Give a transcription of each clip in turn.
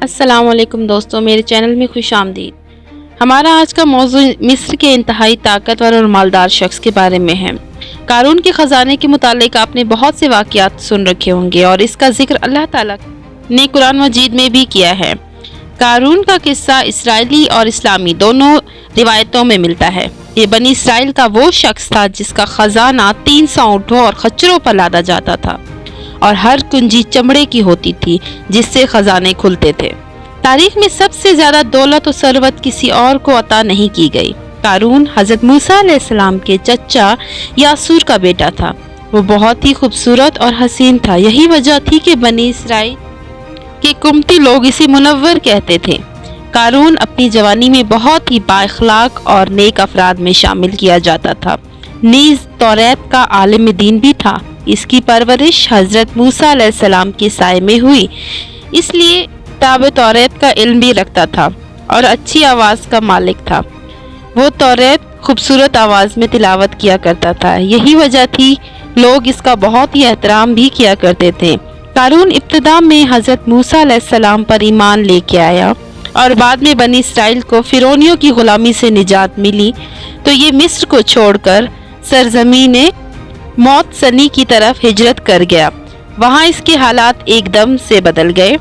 السلام علیکم دوستوں، میرے چینل میں خوش آمدید۔ ہمارا آج کا موضوع مصر کے انتہائی طاقتور اور مالدار شخص کے بارے میں ہے۔ قارون کے خزانے کے متعلق آپ نے بہت سے واقعات سن رکھے ہوں گے اور اس کا ذکر اللہ تعالیٰ نے قرآن مجید میں بھی کیا ہے۔ قارون کا قصہ اسرائیلی اور اسلامی دونوں روایتوں میں ملتا ہے۔ یہ بنی اسرائیل کا وہ شخص تھا جس کا خزانہ 300 اونٹوں اور خچروں پر لادا جاتا تھا اور ہر کنجی چمڑے کی ہوتی تھی جس سے خزانے کھلتے تھے۔ تاریخ میں سب سے زیادہ دولت و ثروت کسی اور کو عطا نہیں کی گئی۔ قارون حضرت موسیٰ علیہ السلام کے چچا یاسور کا بیٹا تھا۔ وہ بہت ہی خوبصورت اور حسین تھا۔ یہی وجہ تھی کہ بنی اسرائیل کے قمتی لوگ اسے منور کہتے تھے۔ قارون اپنی جوانی میں بہت ہی با اخلاق اور نیک افراد میں شامل کیا جاتا تھا، نیز توریت کا عالم دین بھی تھا۔ اس کی پرورش حضرت موسیٰ علیہ السلام کے سائے میں ہوئی، اس لیے کتاب توریت کا علم بھی رکھتا تھا اور اچھی آواز کا مالک تھا۔ وہ توریت خوبصورت آواز میں تلاوت کیا کرتا تھا، یہی وجہ تھی لوگ اس کا بہت ہی احترام بھی کیا کرتے تھے۔ قارون ابتدا میں حضرت موسیٰ علیہ السلام پر ایمان لے کے آیا اور بعد میں بنی اسرائیل کو فرعونیوں کی غلامی سے نجات ملی تو یہ مصر کو چھوڑ کر سرزمین موت سنی کی طرف ہجرت کر گیا۔ وہاں اس کے حالات ایک دم سے بدل گئے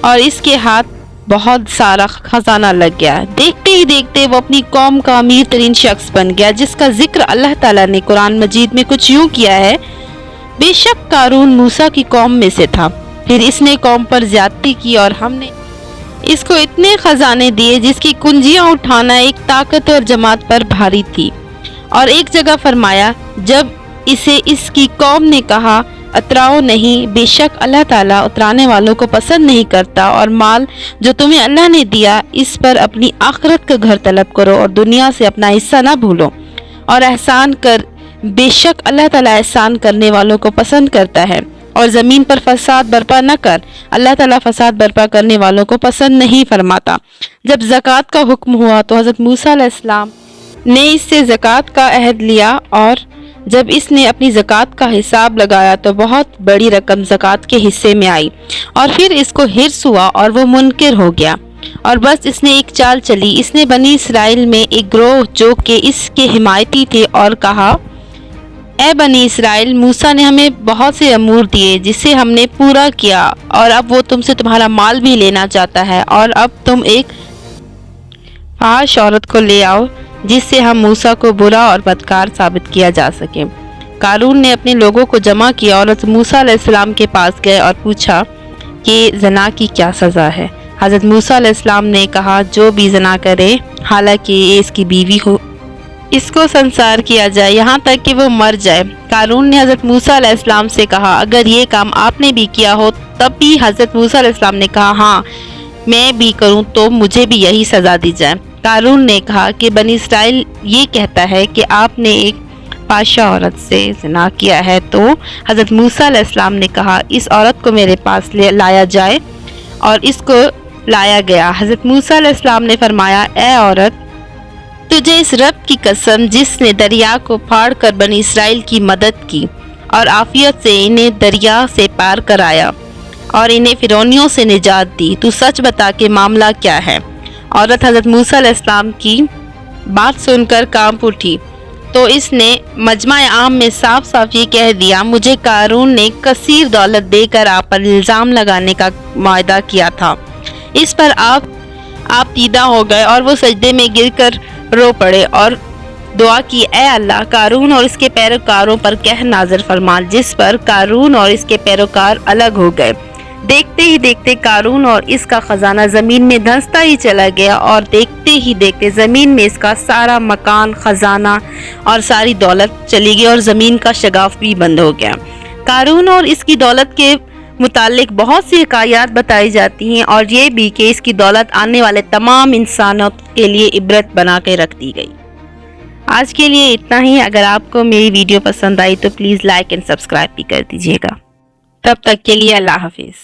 اور اس کے ہاتھ بہت سارا خزانہ لگ گیا۔ دیکھتے ہی دیکھتے وہ اپنی قوم کا امیر ترین شخص بن گیا، جس کا ذکر اللہ تعالیٰ نے قرآن مجید میں کچھ یوں کیا ہے: بے شک قارون موسیٰ کی قوم میں سے تھا، پھر اس نے قوم پر زیادتی کی اور ہم نے اس کو اتنے خزانے دیے جس کی کنجیاں اٹھانا ایک طاقتور جماعت پر بھاری تھی۔ اور ایک جگہ فرمایا، جب اسے اس کی قوم نے کہا اتراؤ نہیں، بے شک اللہ تعالیٰ اترانے والوں کو پسند نہیں کرتا، اور مال جو تمہیں اللہ نے دیا اس پر اپنی آخرت کا گھر طلب کرو اور دنیا سے اپنا حصہ نہ بھولو اور احسان کر، بے شک اللہ تعالیٰ احسان کرنے والوں کو پسند کرتا ہے، اور زمین پر فساد برپا نہ کر، اللہ تعالیٰ فساد برپا کرنے والوں کو پسند نہیں فرماتا۔ جب زکوٰۃ کا حکم ہوا تو حضرت موسیٰ علیہ السلام نے اس سے زکوٰۃ کا عہد لیا، اور جب اس نے اپنی زکوٰۃ کا حساب لگایا تو بہت بڑی رقم زکوٰۃ کے حصے میں آئی، اور پھر اس کو حرص ہوا اور وہ منکر ہو گیا، اور بس اس نے ایک چال چلی۔ اس نے بنی اسرائیل میں ایک گروہ جو کہ اس کے حمایتی تھے اور کہا، اے بنی اسرائیل، موسیٰ نے ہمیں بہت سے امور دیے جسے ہم نے پورا کیا، اور اب وہ تم سے تمہارا مال بھی لینا چاہتا ہے، اور اب تم ایک فحش عورت کو لے آؤ جس سے ہم موسیٰ کو برا اور بدکار ثابت کیا جا سکے۔ قارون نے اپنے لوگوں کو جمع کیا اور حضرت موسیٰ علیہ السلام کے پاس گئے اور پوچھا کہ زنا کی کیا سزا ہے۔ حضرت موسیٰ علیہ السلام نے کہا، جو بھی زنا کرے حالانکہ یہ اس کی بیوی ہو، اس کو سنسار کیا جائے یہاں تک کہ وہ مر جائے۔ قارون نے حضرت موسیٰ علیہ السلام سے کہا، اگر یہ کام آپ نے بھی کیا ہو؟ تب بھی حضرت موسیٰ علیہ السلام نے کہا، ہاں میں بھی کروں تو مجھے بھی یہی سزا دی جائے۔ قارون نے کہا کہ بنی اسرائیل یہ کہتا ہے کہ آپ نے ایک فاحشہ عورت سے زنا کیا ہے، تو حضرت موسیٰ علیہ السلام نے کہا، اس عورت کو میرے پاس لایا جائے، اور اس کو لایا گیا۔ حضرت موسیٰ علیہ السلام نے فرمایا، اے عورت، تجھے اس رب کی قسم جس نے دریا کو پھاڑ کر بنی اسرائیل کی مدد کی اور عافیت سے انہیں دریا سے پار کرایا اور انہیں فرعونیوں سے نجات دی، تو سچ بتا کہ معاملہ کیا ہے؟ عورت حضرت موسیٰ علیہ السلام کی بات سن کر کانپ اٹھی، تو اس نے مجمع عام میں صاف صاف یہ کہہ دیا، مجھے قارون نے کثیر دولت دے کر آپ پر الزام لگانے کا معاہدہ کیا تھا۔ اس پر آپ دیدہ ہو گئے اور وہ سجدے میں گر کر رو پڑے اور دعا کی، اے اللہ، قارون اور اس کے پیروکاروں پر قہر نازل فرما، جس پر قارون اور اس کے پیروکار الگ ہو گئے۔ دیکھتے ہی دیکھتے قارون اور اس کا خزانہ زمین میں دھنستا ہی چلا گیا، اور دیکھتے ہی دیکھتے زمین میں اس کا سارا مکان، خزانہ اور ساری دولت چلی گئی، اور زمین کا شگاف بھی بند ہو گیا۔ قارون اور اس کی دولت کے متعلق بہت سی حکایات بتائی جاتی ہیں، اور یہ بھی کہ اس کی دولت آنے والے تمام انسانوں کے لیے عبرت بنا کے رکھ دی گئی۔ آج کے لیے اتنا ہی۔ اگر آپ کو میری ویڈیو پسند آئی تو پلیز لائک اینڈ سبسکرائب بھی کر دیجیے گا۔ تب تک کے لیے اللہ حافظ۔